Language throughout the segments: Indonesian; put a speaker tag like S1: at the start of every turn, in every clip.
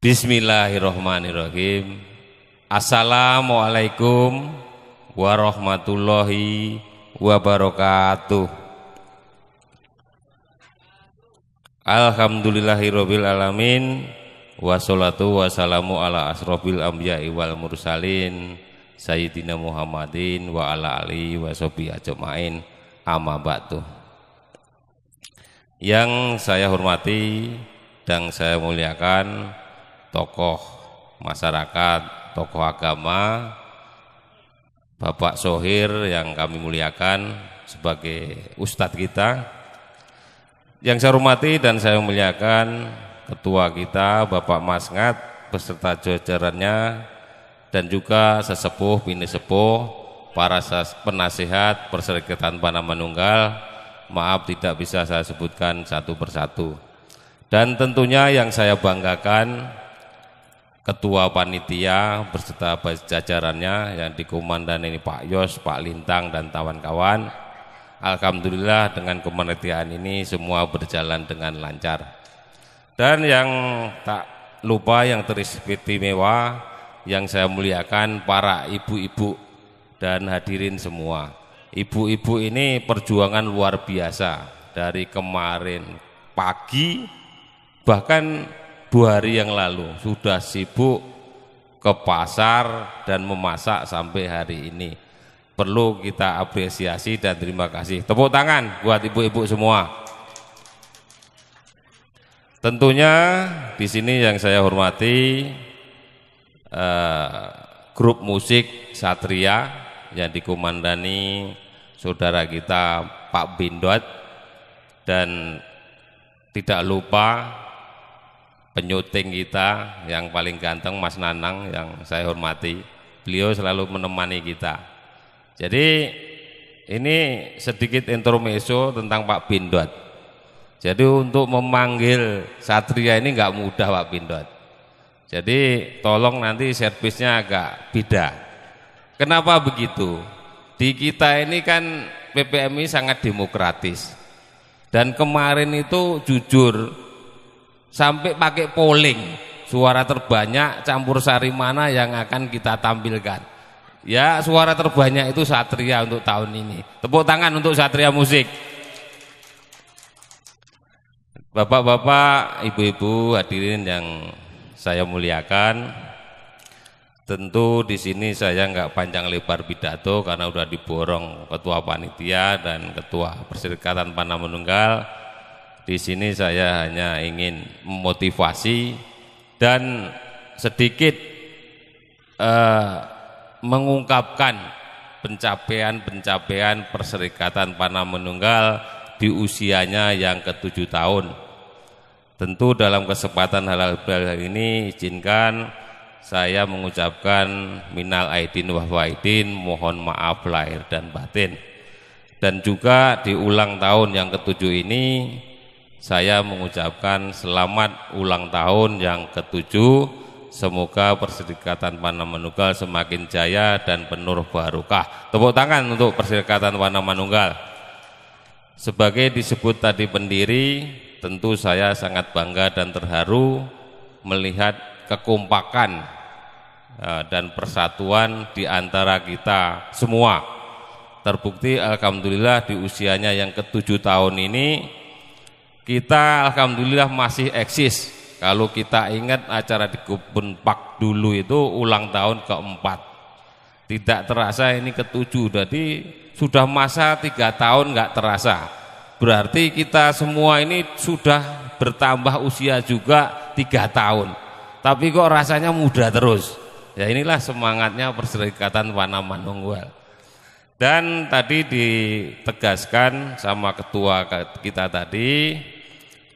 S1: Bismillahirrahmanirrahim. Assalamualaikum warahmatullahi wabarakatuh. Alhamdulillahirabbil alamin. Wassalatu wassalamu ala asrofil anbiya'i wal mursalin Sayyidina Muhammadin wa ala alihi wa sahbihi ajmain. Amma ba'du. Yang saya hormati dan saya muliakan tokoh masyarakat, tokoh agama, Bapak Sohir yang kami muliakan sebagai ustadz kita. Yang saya hormati dan saya muliakan ketua kita Bapak Masngat beserta jajarannya dan juga sesepuh, bini sepuh, para penasihat Perserikatan Panamanunggal. Maaf tidak bisa saya sebutkan satu persatu. Dan tentunya yang saya banggakan ketua panitia beserta jajarannya yang dikomandani Pak Yos, Pak Lintang dan kawan-kawan. Alhamdulillah dengan kepanitiaan ini semua berjalan dengan lancar. Dan yang tak lupa yang teristimewa yang saya muliakan para ibu-ibu dan hadirin semua. Ibu-ibu ini perjuangan luar biasa dari kemarin pagi bahkan 2 hari yang lalu sudah sibuk ke pasar dan memasak sampai hari ini. Perlu kita apresiasi dan terima kasih. Tepuk tangan buat ibu-ibu semua. Tentunya di sini yang saya hormati grup musik Satria yang dikomandani saudara kita Pak Bindot, dan tidak lupa penyuting kita yang paling ganteng Mas Nanang yang saya hormati. Beliau selalu menemani kita. Jadi ini sedikit intermezzo tentang Pak Bindot. Jadi untuk memanggil Satria ini nggak mudah Pak Bindot. Jadi tolong nanti servisnya agak beda. Kenapa begitu? Di kita ini kan PPMI sangat demokratis. Dan kemarin itu jujur sampai pakai polling, suara terbanyak campur sari mana yang akan kita tampilkan. Ya, suara terbanyak itu Satria untuk tahun ini. Tepuk tangan untuk Satria Musik. Bapak-bapak, ibu-ibu, hadirin yang saya muliakan, tentu di sini saya nggak panjang lebar pidato karena udah diborong ketua panitia dan ketua Perserikatan Panamanunggal. Di sini saya hanya ingin memotivasi dan sedikit mengungkapkan pencapaian Perserikatan Panamanunggal di usianya yang ke-7 tahun. Tentu dalam kesempatan halal ini izinkan saya mengucapkan minal aidin wal faidin, mohon maaf lahir dan batin. Dan juga di ulang tahun yang ke-7 ini saya mengucapkan selamat ulang tahun yang ke-7. Semoga Perserikatan Panamanunggal semakin jaya dan penuh barokah. Tepuk tangan untuk Perserikatan Panamanunggal. Sebagai disebut tadi pendiri, tentu saya sangat bangga dan terharu melihat kekompakan dan persatuan di antara kita semua. Terbukti alhamdulillah di usianya yang ke-7 tahun ini kita alhamdulillah masih eksis. Kalau kita ingat acara di Kebun Pak dulu itu ulang tahun ke-4. Tidak terasa ini ke-7, jadi sudah masa 3 tahun nggak terasa. Berarti kita semua ini sudah bertambah usia juga 3 tahun. Tapi kok rasanya muda terus. Ya inilah semangatnya Perserikatan Panamanunggal. Dan tadi ditegaskan sama ketua kita tadi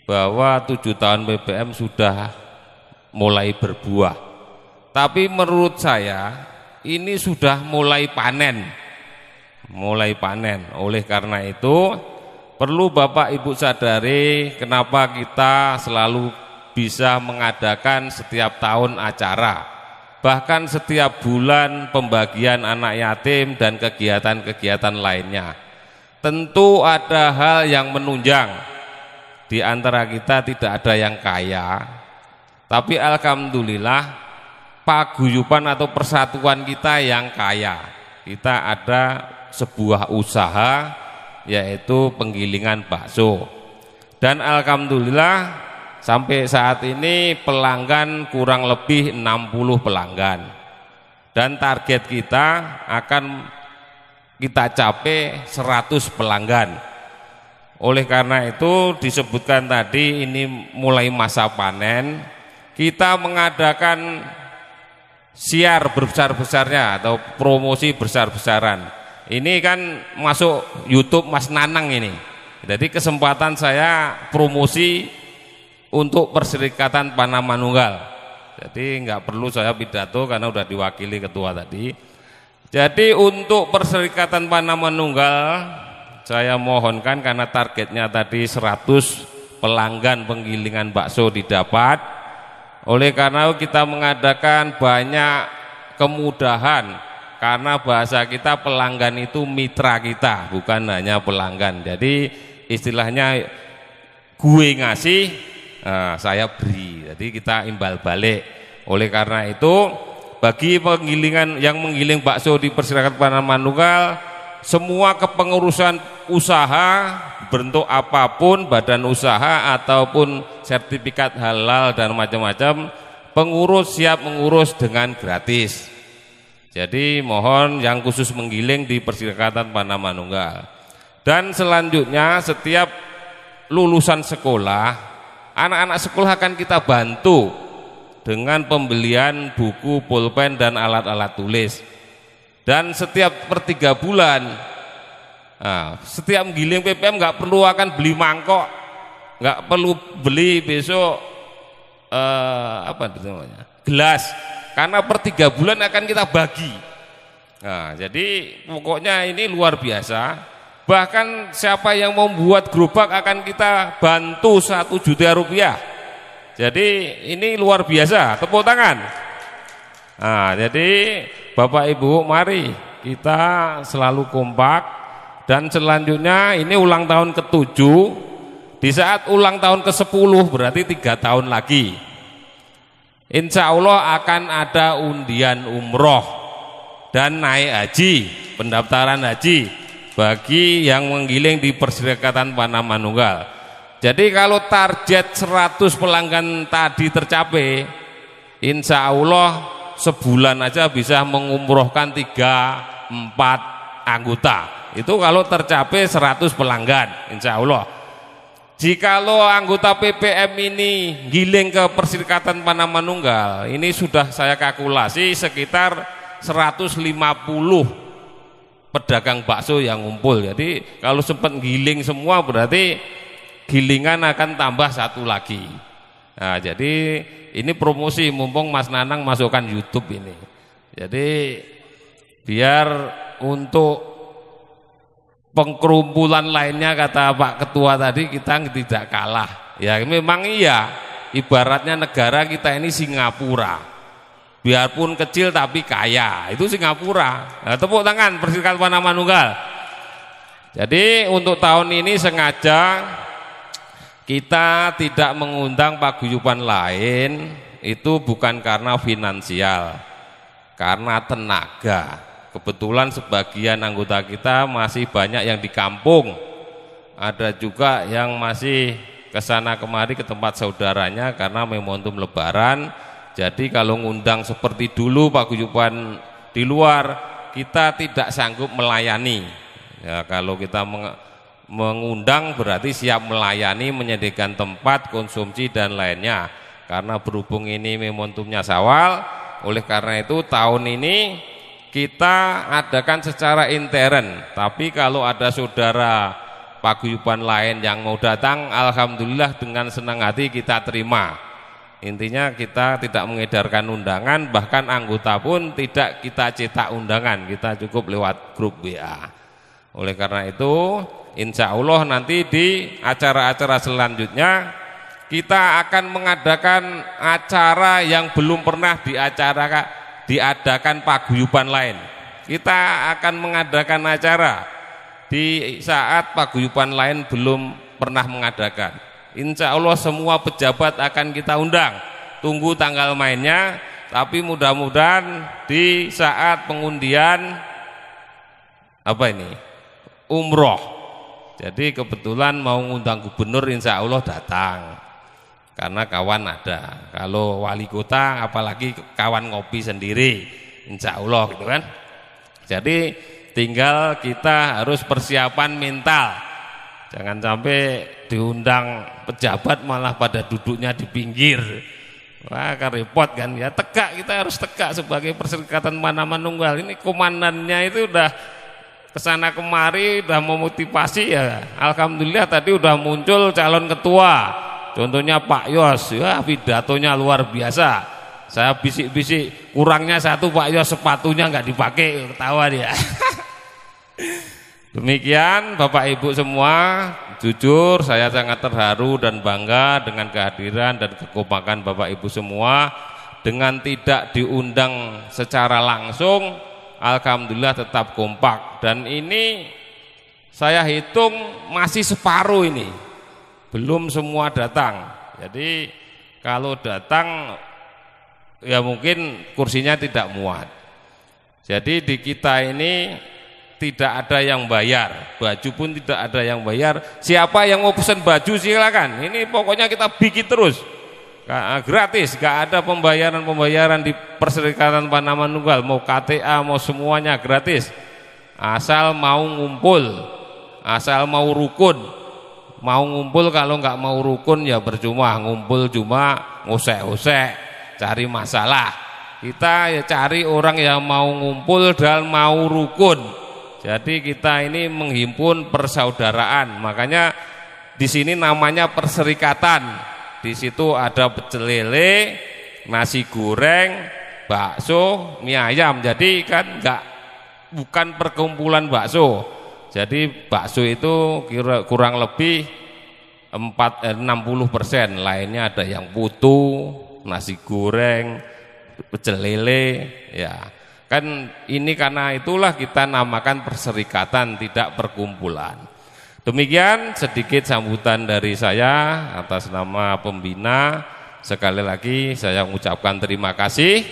S1: bahwa 7 tahun PPM sudah mulai berbuah. Tapi menurut saya ini sudah mulai panen. Mulai panen. Oleh karena itu perlu Bapak Ibu sadari kenapa kita selalu bisa mengadakan setiap tahun acara. Bahkan setiap bulan pembagian anak yatim dan kegiatan-kegiatan lainnya. Tentu ada hal yang menunjang. Di antara kita tidak ada yang kaya, Tapi alhamdulillah paguyuban atau persatuan kita yang kaya. Kita ada sebuah usaha yaitu penggilingan bakso. Dan alhamdulillah sampai saat ini pelanggan kurang lebih 60 pelanggan. Dan target kita akan kita capai 100 pelanggan. Oleh karena itu disebutkan tadi ini mulai masa panen, kita mengadakan siar berbesar-besarnya atau promosi besar-besaran. Ini kan masuk YouTube Mas Nanang ini. Jadi kesempatan saya promosi untuk Perserikatan Panamanunggal. Jadi nggak perlu saya pidato karena udah diwakili ketua tadi. Jadi untuk Perserikatan Panamanunggal saya mohonkan karena targetnya tadi 100 pelanggan penggilingan bakso didapat. Oleh karena kita mengadakan banyak kemudahan karena bahasa kita pelanggan itu mitra kita, bukan hanya pelanggan. Jadi istilahnya gue ngasih, saya beri. Jadi kita imbal balik. Oleh karena itu bagi penggilingan yang menggiling bakso di Perserikatan Panamanunggal, semua kepengurusan usaha bentuk apapun, badan usaha ataupun sertifikat halal dan macam-macam, pengurus siap mengurus dengan gratis. Jadi mohon yang khusus menggiling di Perserikatan Panamanunggal. Dan selanjutnya setiap lulusan sekolah, anak-anak sekolah akan kita bantu dengan pembelian buku, pulpen dan alat-alat tulis. Dan setiap per 3 bulan, setiap menggiling PPM nggak perlu akan beli mangkok, nggak perlu beli besok apa namanya gelas, karena per 3 bulan akan kita bagi. Nah, jadi pokoknya ini luar biasa. Bahkan siapa yang membuat gerobak akan kita bantu 1 juta rupiah. Jadi ini luar biasa, tepuk tangan. Nah, jadi Bapak Ibu mari kita selalu kompak. Dan selanjutnya ini ulang tahun ke-7. Di saat ulang tahun ke-10 berarti 3 tahun lagi, insya Allah akan ada undian umroh dan naik haji, pendaftaran haji bagi yang menggiling di Perserikatan Panamanunggal. Jadi kalau target 100 pelanggan tadi tercapai, insya Allah sebulan aja bisa mengumrohkan 3-4 anggota. Itu kalau tercapai 100 pelanggan, insya Allah. Jikalau anggota PPM ini giling ke Perserikatan Panamanunggal, ini sudah saya kalkulasi sekitar 150 pedagang bakso yang ngumpul. Jadi kalau sempat giling semua berarti gilingan akan tambah 1 lagi. Nah, jadi ini promosi mumpung Mas Nanang masukkan YouTube ini. Jadi biar untuk pengkerumpulan lainnya kata Pak Ketua tadi kita tidak kalah. Ya memang iya, ibaratnya negara kita ini Singapura. Biarpun kecil tapi kaya, itu Singapura. Nah, tepuk tangan Perserikatan Panamanunggal. Jadi untuk tahun ini sengaja kita tidak mengundang paguyuban lain, itu bukan karena finansial, karena tenaga. Kebetulan sebagian anggota kita masih banyak yang di kampung, ada juga yang masih kesana kemari ke tempat saudaranya karena momentum lebaran. Jadi kalau ngundang seperti dulu paguyuban di luar, kita tidak sanggup melayani. Ya, kalau kita mengundang berarti siap melayani, menyediakan tempat, konsumsi dan lainnya. Karena berhubung ini momentumnya Syawal, oleh karena itu tahun ini kita adakan secara intern. Tapi kalau ada saudara paguyuban lain yang mau datang, alhamdulillah dengan senang hati kita terima. Intinya kita tidak mengedarkan undangan, bahkan anggota pun tidak kita cetak undangan, kita cukup lewat grup WA. Oleh karena itu insya Allah nanti di acara-acara selanjutnya kita akan mengadakan acara yang belum pernah diadakan paguyuban lain. Kita akan mengadakan acara di saat paguyuban lain belum pernah mengadakan. Insya Allah semua pejabat akan kita undang, tunggu tanggal mainnya, tapi mudah-mudahan di saat pengundian umroh. Jadi kebetulan mau ngundang gubernur, insya Allah datang karena kawan ada. Kalau wali kota apalagi kawan ngopi sendiri, insya Allah gitu kan. Jadi tinggal kita harus persiapan mental, jangan sampai diundang pejabat malah pada duduknya di pinggir. Wah, kan repot kan ya. Tegak, kita harus tegak sebagai Perserikatan Panaman Nunggal. Ini komandannya itu udah kesana kemari, udah memotivasi ya. Alhamdulillah tadi udah muncul calon ketua, contohnya Pak Yos, ya pidatonya luar biasa. Saya bisik-bisik, kurangnya satu Pak Yos, sepatunya nggak dipakai, ketawa dia. Demikian Bapak Ibu semua, jujur saya sangat terharu dan bangga dengan kehadiran dan kekompakan Bapak Ibu semua. Dengan tidak diundang secara langsung, alhamdulillah tetap kompak. Dan ini saya hitung masih separuh ini, belum semua datang. Jadi kalau datang ya mungkin kursinya tidak muat. Jadi di kita ini tidak ada yang bayar, baju pun tidak ada yang bayar. Siapa yang mau pesan baju silakan. Ini pokoknya kita bikin terus, gratis, gak ada pembayaran di Perserikatan Panaman Nunggal. Mau KTA mau semuanya gratis. Asal mau ngumpul, asal mau rukun. Mau ngumpul, kalau nggak mau rukun ya percuma. Ngumpul cuma ngosek-ngosek, cari masalah. Kita ya cari orang yang mau ngumpul dan mau rukun. Jadi kita ini menghimpun persaudaraan, makanya di sini namanya perserikatan. Di situ ada pecel lele, nasi goreng, bakso, mie ayam. Jadi kan bukan perkumpulan bakso. Jadi bakso itu kurang lebih 60%, lainnya ada yang putu, nasi goreng, pecel lele, ya. Kan ini karena itulah kita namakan perserikatan, tidak perkumpulan. Demikian sedikit sambutan dari saya atas nama pembina. Sekali lagi saya mengucapkan terima kasih.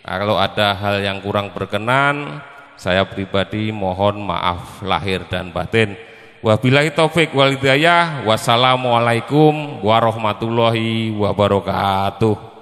S1: Kalau ada hal yang kurang berkenan, saya pribadi mohon maaf lahir dan batin. Wabillahi taufik wal hidayah. Wassalamualaikum warahmatullahi wabarakatuh.